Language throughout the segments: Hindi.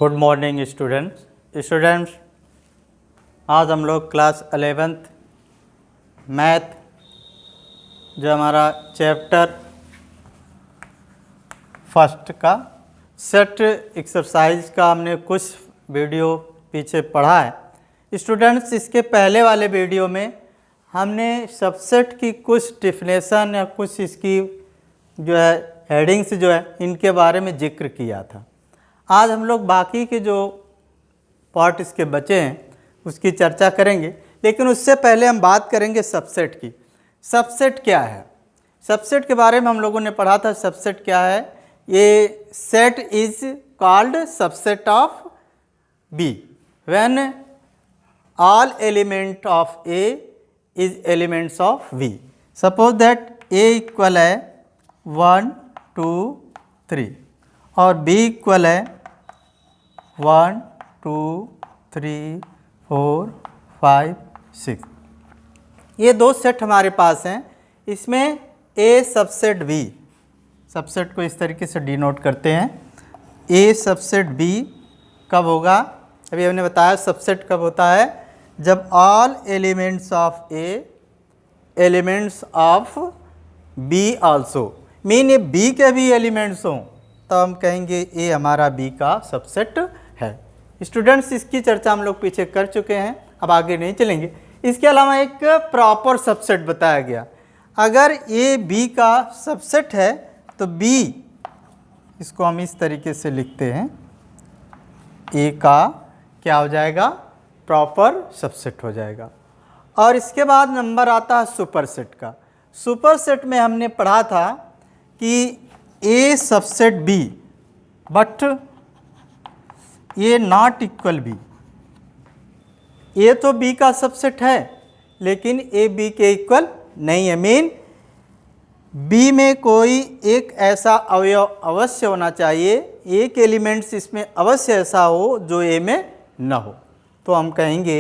Good morning students. आज हम लोग क्लास 11th मैथ जो हमारा चैप्टर फर्स्ट का सेट एक्सरसाइज का हमने कुछ वीडियो पीछे पढ़ा है। स्टूडेंट्स, इसके पहले वाले वीडियो में हमने सबसेट की कुछ डेफिनेशन या कुछ इसकी जो है हेडिंग्स जो है इनके बारे में जिक्र किया था। आज हम लोग बाकी के जो पार्ट इसके बचे हैं उसकी चर्चा करेंगे, लेकिन उससे पहले हम बात करेंगे सबसेट की। सबसेट क्या है? सबसेट के बारे में हम लोगों ने पढ़ा था। सबसेट क्या है? ये set is called subset of B when all element of A is elements of B. Suppose that A equal है 1 2 3 और बी इक्वल है 1 2 3 4 5 6। ये दो सेट हमारे पास हैं। इसमें ए सबसेट बी, सबसेट को इस तरीके से डिनोट करते हैं। ए सबसेट बी कब होगा? अभी हमने बताया सबसेट कब होता है, जब all elements of A elements of be also, mean ये बी के भी एलिमेंट्स हों तो हम कहेंगे ए हमारा बी का सबसेट है। स्टूडेंट्स, इसकी चर्चा हम लोग पीछे कर चुके हैं, अब आगे नहीं चलेंगे। इसके अलावा एक प्रॉपर सबसेट बताया गया। अगर ए बी का सबसेट है तो बी, इसको हम इस तरीके से लिखते हैं, ए का क्या हो जाएगा? प्रॉपर सबसेट हो जाएगा। और इसके बाद नंबर आता है सुपरसेट का। सुपरसेट में हमने पढ़ा था कि A subset B but A not equal B. A तो बी का सबसेट है लेकिन ए बी के इक्वल नहीं है। मीन बी में कोई एक ऐसा अवयव अवश्य होना चाहिए, एक एलिमेंट्स इसमें अवश्य ऐसा हो जो ए में न हो, तो हम कहेंगे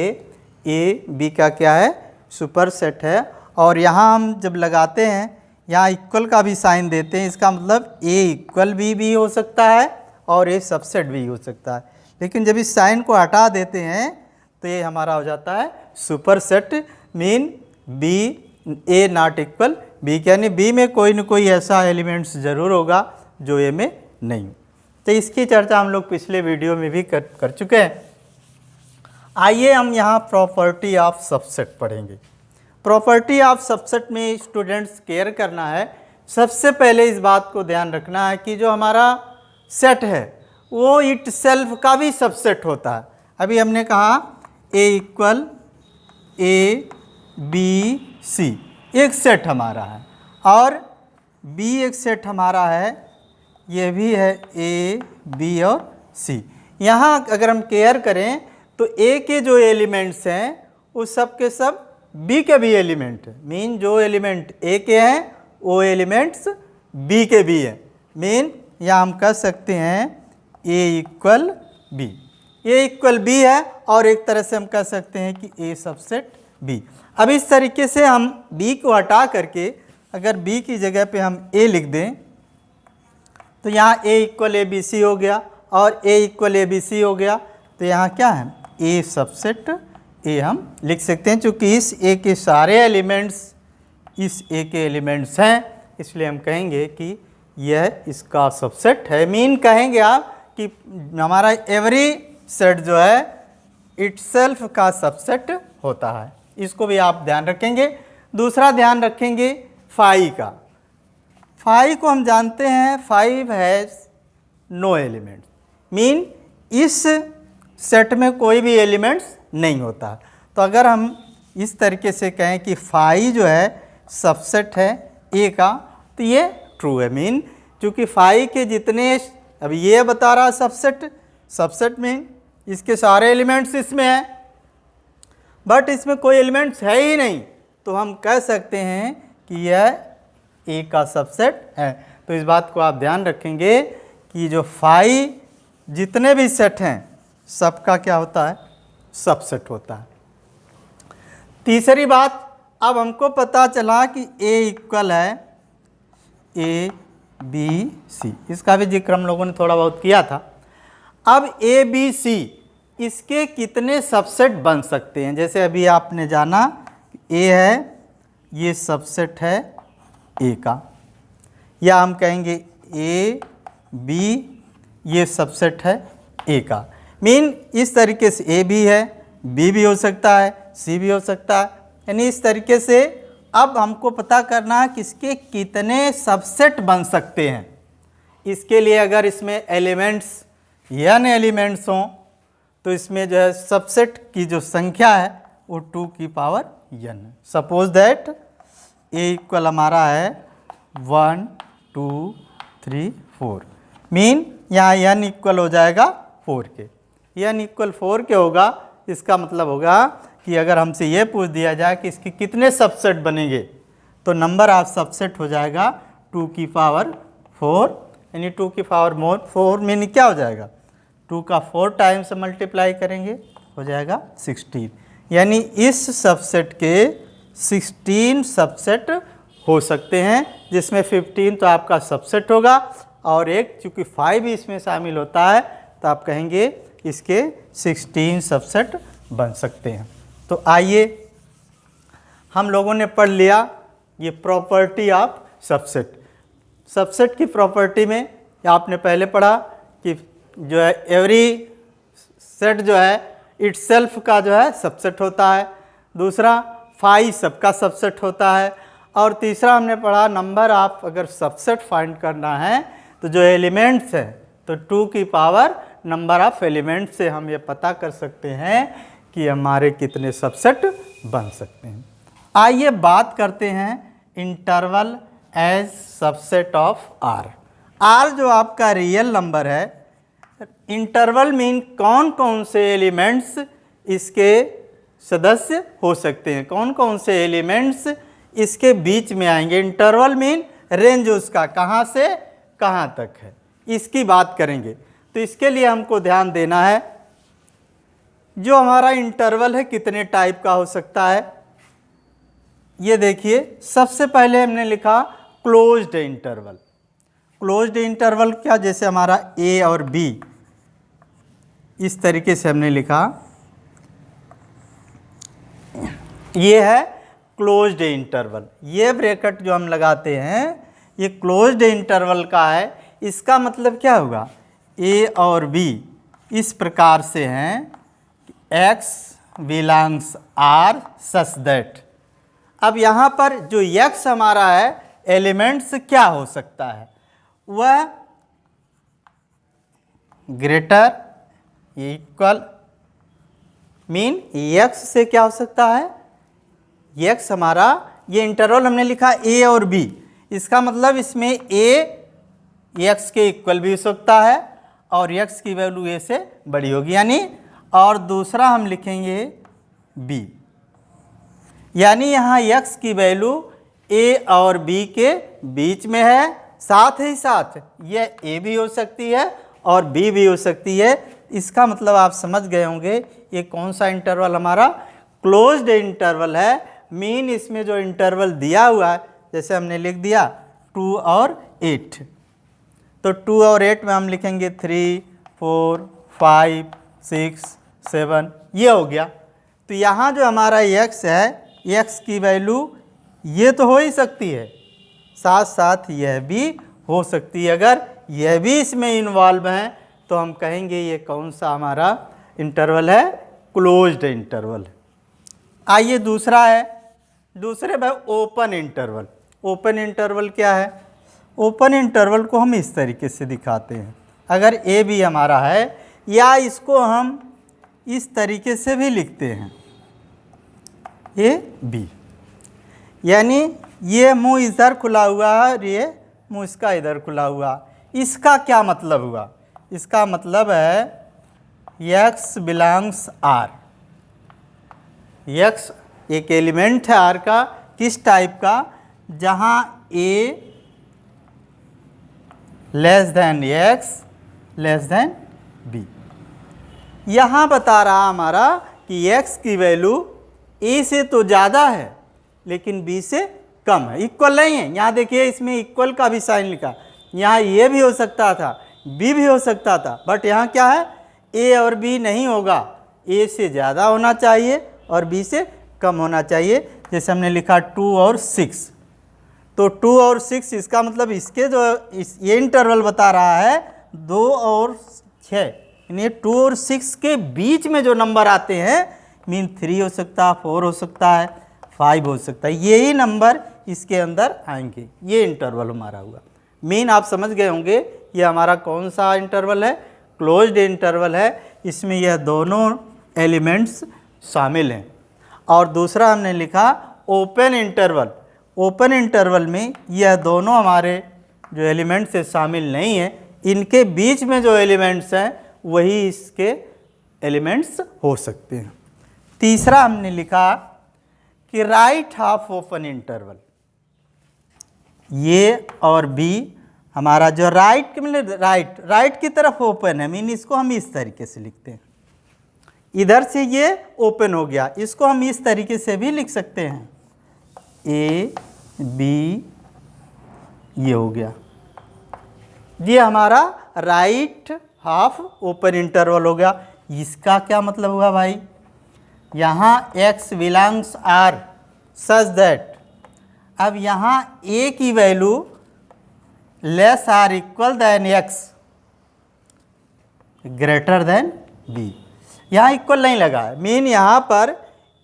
ए बी का क्या है? सुपरसेट है। और यहाँ हम जब लगाते हैं, यहाँ इक्वल का भी साइन देते हैं, इसका मतलब ए इक्वल बी भी हो सकता है और ए सबसेट भी हो सकता है। लेकिन जब इस साइन को हटा देते हैं तो ये हमारा हो जाता है superset. Mean B A not equal B, यानी बी में कोई न कोई ऐसा एलिमेंट्स ज़रूर होगा जो ए में नहीं। तो इसकी चर्चा हम लोग पिछले वीडियो में भी कर चुके हैं। आइए हम यहाँ प्रॉपर्टी ऑफ सबसेट पढ़ेंगे। प्रॉपर्टी ऑफ सबसेट में स्टूडेंट्स केयर करना है। सबसे पहले इस बात को ध्यान रखना है कि जो हमारा सेट है वो इट सेल्फ का भी सबसेट होता है। अभी हमने कहा ए इक्वल ए बी सी एक सेट हमारा है और बी एक सेट हमारा है, ये भी है ए बी और सी। यहाँ अगर हम केयर करें तो ए के जो एलिमेंट्स हैं वो सब के सब बी के भी एलिमेंट है। मीन जो एलिमेंट ए के हैं वो एलिमेंट्स बी के भी हैं। मीन यहाँ हम कह सकते हैं ए इक्वल बी, ए इक्वल बी है, और एक तरह से हम कह सकते हैं कि ए सबसेट बी। अब इस तरीके से हम बी को हटा करके अगर बी की जगह पे हम ए लिख दें तो यहाँ ए इक्वल ए बी सी हो गया और ए इक्वल ए बी सी हो गया। तो यहाँ क्या है? ए सबसेट ए हम लिख सकते हैं। चूँकि इस ए के सारे एलिमेंट्स इस ए के एलिमेंट्स हैं, इसलिए हम कहेंगे कि यह इसका सबसेट है। मीन कहेंगे आप कि हमारा एवरी सेट जो है इटसेल्फ का सबसेट होता है। इसको भी आप ध्यान रखेंगे। दूसरा ध्यान रखेंगे फाई का। फाई को हम जानते हैं 5 हैज़ नो एलिमेंट्स, मीन इस सेट में कोई भी एलिमेंट्स नहीं होता। तो अगर हम इस तरीके से कहें कि फाई जो है सबसेट है ए का, तो ये ट्रू है। मीन चूँकि फाई के जितने, अब ये बता रहा सबसेट, सबसेट मीन इसके सारे एलिमेंट्स इसमें हैं बट इसमें कोई एलिमेंट्स है ही नहीं, तो हम कह सकते हैं कि यह ए का सबसेट है। तो इस बात को आप ध्यान रखेंगे कि जो फाई जितने भी सेट हैं सबका क्या होता है? सबसेट होता है। तीसरी बात, अब हमको पता चला कि ए इक्वल है ए बी सी, इसका भी जिक्र हम लोगों ने थोड़ा बहुत किया था। अब ए बी सी इसके कितने सबसेट बन सकते हैं? जैसे अभी आपने जाना ए है, ये सबसेट है ए का, या हम कहेंगे ए बी ये सबसेट है ए का। मीन इस तरीके से ए भी है, बी भी हो सकता है, सी भी हो सकता है, यानी इस तरीके से अब हमको पता करना है कि इसके कितने सबसेट बन सकते हैं। इसके लिए अगर इसमें एलिमेंट्स n एलिमेंट्स हों तो इसमें जो है सबसेट की जो संख्या है वो 2 की पावर n है। सपोज दैट ए इक्वल हमारा है 1 2 3 4, मीन यहाँ n इक्वल हो जाएगा 4 के। n इक्वल 4 के होगा, इसका मतलब होगा कि अगर हमसे ये पूछ दिया जाए कि इसके कितने सबसेट बनेंगे तो नंबर ऑफ सबसेट हो जाएगा 2 की पावर 4, यानी 2 की पावर 4 मीन क्या हो जाएगा, 2 का 4 टाइम्स मल्टीप्लाई करेंगे हो जाएगा 16, यानी इस सबसेट के 16 सबसेट हो सकते हैं, जिसमें 15 तो आपका सबसेट होगा और एक चूँकि 5 इसमें शामिल होता है तो आप कहेंगे इसके 16 सबसेट बन सकते हैं। तो आइए हम लोगों ने पढ़ लिया ये प्रॉपर्टी ऑफ सबसेट। सबसेट की प्रॉपर्टी में आपने पहले पढ़ा कि जो है एवरी सेट जो है इटसेल्फ का जो है सबसेट होता है, दूसरा 5 सबका सबसेट होता है, और तीसरा हमने पढ़ा नंबर ऑफ अगर सबसेट फाइंड करना है तो जो एलिमेंट्स हैं तो 2 की पावर नंबर ऑफ एलिमेंट्स से हम ये पता कर सकते हैं कि हमारे कितने सबसेट बन सकते हैं। आइए बात करते हैं interval as subset of R. R जो आपका रियल नंबर है, इंटरवल मीन कौन कौन से एलिमेंट्स इसके सदस्य हो सकते हैं, कौन कौन से एलिमेंट्स इसके बीच में आएंगे। इंटरवल मीन रेंज उसका कहाँ से कहाँ तक है, इसकी बात करेंगे। तो इसके लिए हमको ध्यान देना है जो हमारा इंटरवल है कितने टाइप का हो सकता है। ये देखिए, सबसे पहले हमने लिखा क्लोज्ड इंटरवल। क्लोज्ड इंटरवल क्या, जैसे हमारा ए और बी इस तरीके से हमने लिखा, ये है क्लोज्ड इंटरवल। ये ब्रैकेट जो हम लगाते हैं ये क्लोज्ड इंटरवल का है। इसका मतलब क्या होगा, ए और बी इस प्रकार से हैं, x belongs R such that. अब यहाँ पर जो x हमारा है एलिमेंट्स क्या हो सकता है, वह ग्रेटर इक्वल मीन x से क्या हो सकता है, x हमारा ये इंटरवल हमने लिखा a और b, इसका मतलब इसमें a x के इक्वल भी हो सकता है और x की वैल्यू a से बड़ी होगी, यानी और दूसरा हम लिखेंगे b, यानी यहाँ x की वैल्यू a और b के बीच में है। साथ ही साथ यह a भी हो सकती है और b भी हो सकती है। इसका मतलब आप समझ गए होंगे ये कौन सा इंटरवल हमारा क्लोज्ड इंटरवल है। मीन इसमें जो इंटरवल दिया हुआ है, जैसे हमने लिख दिया 2 और 8, तो 2 और 8 में हम लिखेंगे 3 4 5 6 7, ये हो गया। तो यहाँ जो हमारा x है, x की वैल्यू ये तो हो ही सकती है, साथ साथ यह भी हो सकती है। अगर यह भी इसमें इन्वॉल्व है तो हम कहेंगे ये कौन सा हमारा इंटरवल है, क्लोज्ड इंटरवल। आइए दूसरा है, दूसरे भाई ओपन इंटरवल। ओपन इंटरवल क्या है, ओपन इंटरवल को हम इस तरीके से दिखाते हैं। अगर ए बी हमारा है, या इसको हम इस तरीके से भी लिखते हैं ए बी, यानी ये मुंह इधर खुला हुआ है और ये मुंह इसका इधर खुला हुआ। इसका क्या मतलब हुआ, इसका मतलब है x बिलोंग्स आर। x एक एलिमेंट है आर का, किस टाइप का, जहाँ a less than x less than b। यहाँ बता रहा हमारा कि x की वैल्यू a से तो ज़्यादा है लेकिन b से कम है, इक्वल नहीं है। यहाँ देखिए इसमें इक्वल का भी साइन लिखा, यहाँ ये भी हो सकता था बी भी हो सकता था, बट यहाँ क्या है, ए और बी नहीं होगा, ए से ज़्यादा होना चाहिए और बी से कम होना चाहिए। जैसे हमने लिखा 2 और 6, तो 2 और 6 इसका मतलब इसके जो ये इंटरवल बता रहा है 2 और 6, यानी 2 और 6 के बीच में जो नंबर आते हैं, मीन 3 हो सकता है, 4 हो सकता है, 5 हो सकता है, यही नंबर इसके अंदर आएंगे। ये इंटरवल हमारा हुआ। मीन आप समझ गए होंगे ये हमारा कौन सा इंटरवल है, क्लोज्ड इंटरवल है, इसमें यह दोनों एलिमेंट्स शामिल हैं। और दूसरा हमने लिखा ओपन इंटरवल। ओपन इंटरवल में यह दोनों हमारे जो एलिमेंट्स है शामिल नहीं हैं, इनके बीच में जो एलिमेंट्स हैं वही इसके एलिमेंट्स हो सकते हैं। तीसरा हमने लिखा कि राइट हाफ ओपन इंटरवल, ये और बी हमारा जो राइट मतलब राइट की तरफ ओपन है, मीन इसको हम इस तरीके से लिखते हैं, इधर से ये ओपन हो गया, इसको हम इस तरीके से भी लिख सकते हैं, ए बी, ये हो गया, ये हमारा राइट हाफ ओपन इंटरवल हो गया। इसका क्या मतलब हुआ भाई, यहाँ x belongs R such that, अब यहाँ a की value less or equal than x greater than b, यहाँ इक्वल नहीं लगा है, मीन यहाँ पर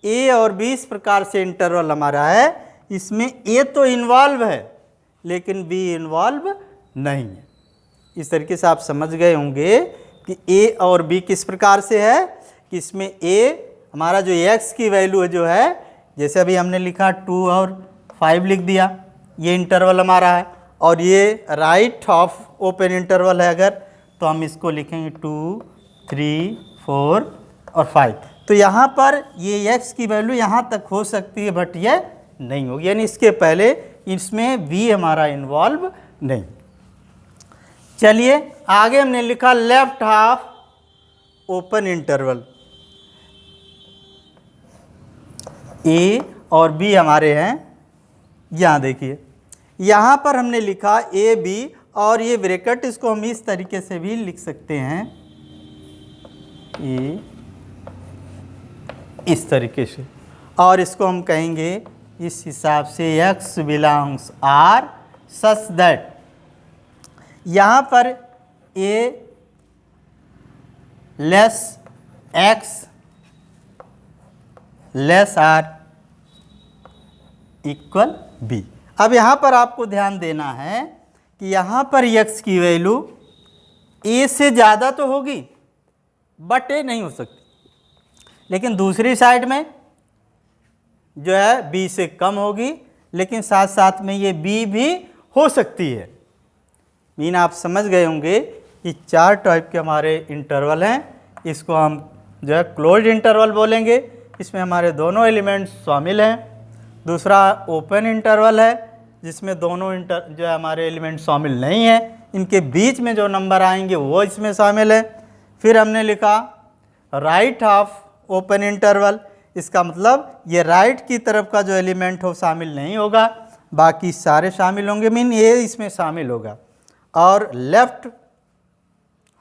a और b इस प्रकार से इंटरवल हमारा है, इसमें a तो इन्वॉल्व है लेकिन b इन्वॉल्व नहीं है। इस तरीके से आप समझ गए होंगे कि a और b किस प्रकार से है, कि इसमें a हमारा जो x की वैल्यू है जो है, जैसे अभी हमने लिखा 2 और 5 लिख दिया, ये इंटरवल हमारा है, और ये राइट हाफ ओपन इंटरवल है अगर, तो हम इसको लिखेंगे 2, 3, 4 और 5। तो यहाँ पर ये x की वैल्यू यहाँ तक हो सकती है बट ये नहीं होगी, यानी इसके पहले इसमें b हमारा इन्वॉल्व नहीं। चलिए आगे हमने लिखा लेफ्ट हाफ ओपन इंटरवल, ए और बी हमारे हैं, यहाँ देखिए यहाँ पर हमने लिखा ए बी, और ये ब्रैकेट इसको हम इस तरीके से भी लिख सकते हैं, ए इस तरीके से, और इसको हम कहेंगे इस हिसाब से x belongs R such that, यहाँ पर a less x less R equal b। अब यहाँ पर आपको ध्यान देना है कि यहाँ पर x की वैल्यू a से ज़्यादा तो होगी बट a नहीं हो सकती, लेकिन दूसरी साइड में जो है b से कम होगी, लेकिन साथ साथ में ये b भी हो सकती है। मीन आप समझ गए होंगे कि 4 टाइप के हमारे इंटरवल हैं, इसको हम जो है क्लोज्ड इंटरवल बोलेंगे, इसमें हमारे दोनों एलिमेंट्स शामिल हैं। दूसरा ओपन इंटरवल है जिसमें दोनों जो है हमारे एलिमेंट शामिल नहीं हैं, इनके बीच में जो नंबर आएंगे वो इसमें शामिल है। फिर हमने लिखा राइट हाफ ओपन इंटरवल, इसका मतलब ये राइट की तरफ का जो एलिमेंट हो शामिल नहीं होगा, बाकी सारे शामिल होंगे, मीन ये इसमें शामिल होगा। और लेफ्ट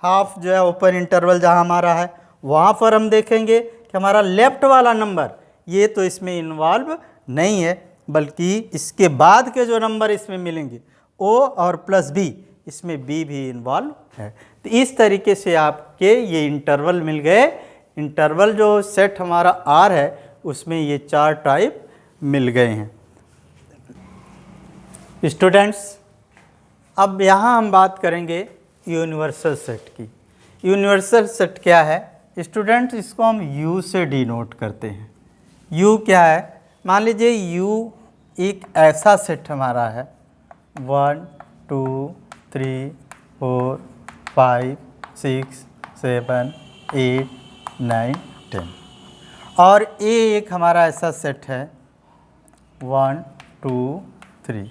हाफ जो है ओपन इंटरवल जहाँ हमारा है, वहाँ पर हम देखेंगे कि हमारा लेफ्ट वाला नंबर ये तो इसमें इन्वॉल्व नहीं है, बल्कि इसके बाद के जो नंबर इसमें मिलेंगे ओ और प्लस बी, इसमें बी भी इन्वॉल्व है। तो इस तरीके से आपके ये इंटरवल मिल गए। इंटरवल जो सेट हमारा आर है उसमें ये 4 टाइप मिल गए हैं। स्टूडेंट्स, अब यहाँ हम बात करेंगे यूनिवर्सल सेट की। यूनिवर्सल सेट क्या है स्टूडेंट्स, इसको हम U से डिनोट करते हैं। U क्या है, मान लीजिए U एक ऐसा सेट हमारा है 1 2 3 4 5 6 7 8 9 10, और A एक हमारा ऐसा सेट है 1 2 3,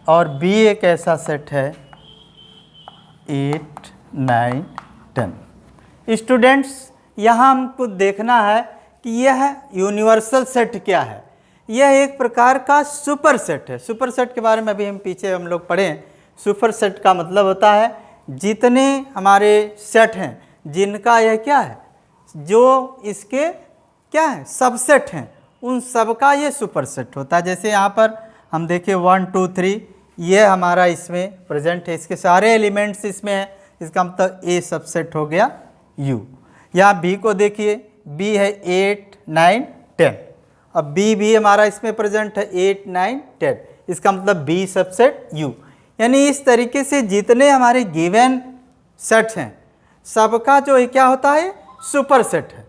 और B एक ऐसा सेट है 8 9 10। स्टूडेंट्स, यहाँ हमको देखना है कि यह यूनिवर्सल सेट क्या है। यह एक प्रकार का सुपर सेट है। सुपर सेट के बारे में अभी हम पीछे हम लोग पढ़े। सुपर सेट का मतलब होता है जितने हमारे सेट हैं जिनका यह क्या है, जो इसके क्या है सबसेट हैं, उन सब का ये सुपरसेट होता है। जैसे यहाँ पर हम देखें 1 2 3 ये हमारा इसमें प्रेजेंट है, इसके सारे एलिमेंट्स इसमें हैं, इसका मतलब ए सबसेट हो गया U। यहाँ बी को देखिए, बी है 8 9 10, अब बी भी हमारा इसमें प्रेजेंट है 8 9 10, इसका मतलब बी सबसेट U। यानी इस तरीके से जितने हमारे गिवन सेट हैं सबका जो क्या होता है सुपरसेट है,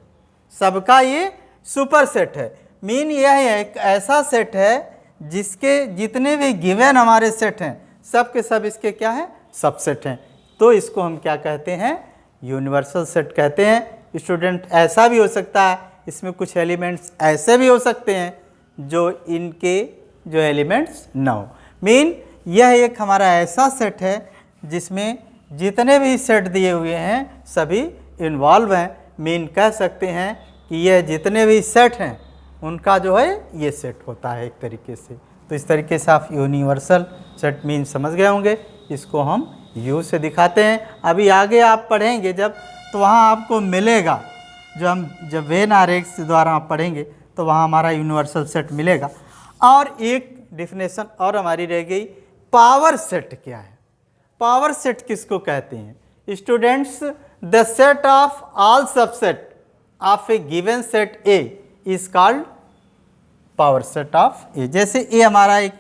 सबका ये सुपरसेट है। मीन यह है एक ऐसा सेट है जिसके जितने भी गिवन हमारे सेट हैं सब के सब इसके क्या है सबसेट हैं, तो इसको हम क्या कहते हैं यूनिवर्सल सेट कहते हैं। स्टूडेंट ऐसा भी हो सकता है, इसमें कुछ एलिमेंट्स ऐसे भी हो सकते हैं जो इनके जो एलिमेंट्स ना हो। मीन यह एक हमारा ऐसा सेट है जिसमें जितने भी सेट दिए हुए हैं सभी इन्वॉल्व हैं। मीन कह सकते हैं कि यह जितने भी सेट हैं उनका जो है ये सेट होता है एक तरीके से। तो इस तरीके से आप यूनिवर्सल सेट मीन समझ गए होंगे, इसको हम यू से दिखाते हैं। अभी आगे आप पढ़ेंगे जब तो वहाँ आपको मिलेगा, जब वेन आरेख द्वारा आप पढ़ेंगे तो वहाँ हमारा यूनिवर्सल सेट मिलेगा। और एक डेफिनेशन और हमारी रह गई, पावर सेट क्या है। पावर सेट किसको कहते हैं students? The set of all subset of a given set A is called power set of A. जैसे ए हमारा एक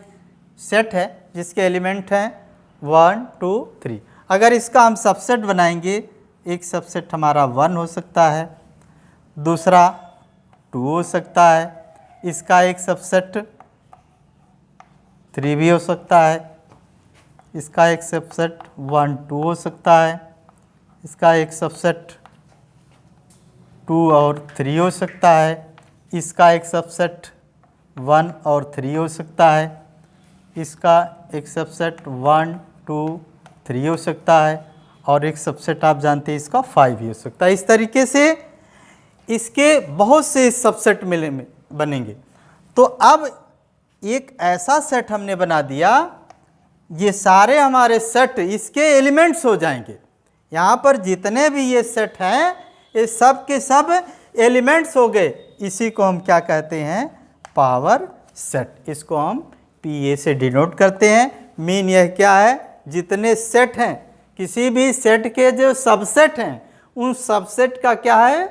सेट है जिसके एलिमेंट हैं 1 2 3, अगर इसका हम सबसेट बनाएंगे, एक सबसेट हमारा 1 हो सकता है, दूसरा 2 हो सकता है, इसका एक सबसेट 3 भी हो सकता है, इसका एक सबसेट 1 2 हो सकता है, इसका एक सबसेट 2 और 3 हो सकता है, इसका एक सबसेट 1 और 3 हो सकता है, इसका एक सबसेट 1 2 3 हो सकता है, और एक सबसेट आप जानते हैं इसका 5 भी हो सकता है। इस तरीके से इसके बहुत से सबसेट बनेंगे। तो अब एक ऐसा सेट हमने बना दिया, ये सारे हमारे सेट इसके एलिमेंट्स हो जाएंगे। यहाँ पर जितने भी ये सेट हैं ये सब के सब एलिमेंट्स हो गए, इसी को हम क्या कहते हैं पावर सेट। इसको हम PA से डिनोट करते हैं। मीन यह क्या है, जितने सेट हैं किसी भी सेट के जो सबसेट हैं उन सबसेट का क्या है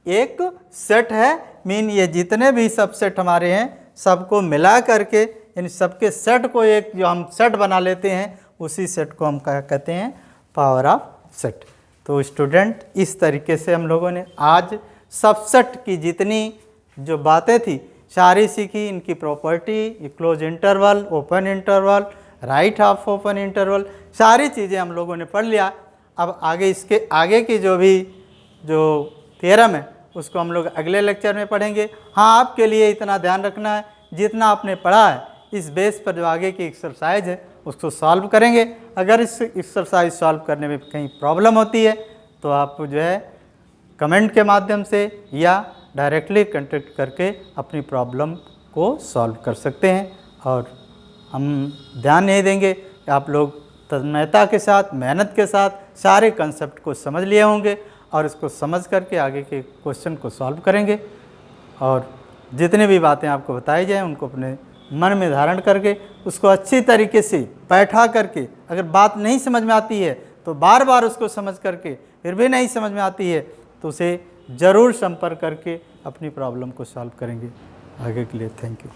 एक सेट है। मीन ये जितने भी सबसेट हमारे हैं सबको मिला करके इन सबके सेट को एक जो हम सेट बना लेते हैं उसी सेट को हम क्या कहते हैं पावर ऑफ सेट। तो स्टूडेंट इस तरीके से हम लोगों ने आज सबसेट की जितनी जो बातें थी सारी सीखी, इनकी property, close interval, open interval, right half open interval, सारी चीज़ें हम लोगों ने पढ़ लिया। अब आगे इसके आगे की जो थ्योरम है उसको हम लोग अगले लेक्चर में पढ़ेंगे। हाँ, आपके लिए इतना ध्यान रखना है जितना आपने पढ़ा है इस बेस पर जो आगे की एक्सरसाइज है उसको सॉल्व करेंगे। अगर इस एक्सरसाइज सॉल्व करने में कहीं प्रॉब्लम होती है तो आप जो है कमेंट के माध्यम से या डायरेक्टली कांटेक्ट करके अपनी प्रॉब्लम को सॉल्व कर सकते हैं। और हम ध्यान नहीं देंगे कि आप लोग तन्मयता के साथ, मेहनत के साथ सारे कंसेप्ट को समझ लिए होंगे और इसको समझ करके आगे के क्वेश्चन को सॉल्व करेंगे। और जितनी भी बातें आपको बताई जाएँ उनको अपने मन में धारण करके उसको अच्छी तरीके से बैठा करके, अगर बात नहीं समझ में आती है तो बार बार उसको समझ करके, फिर भी नहीं समझ में आती है तो उसे ज़रूर संपर्क करके अपनी प्रॉब्लम को सॉल्व करेंगे। आगे के लिए थैंक यू।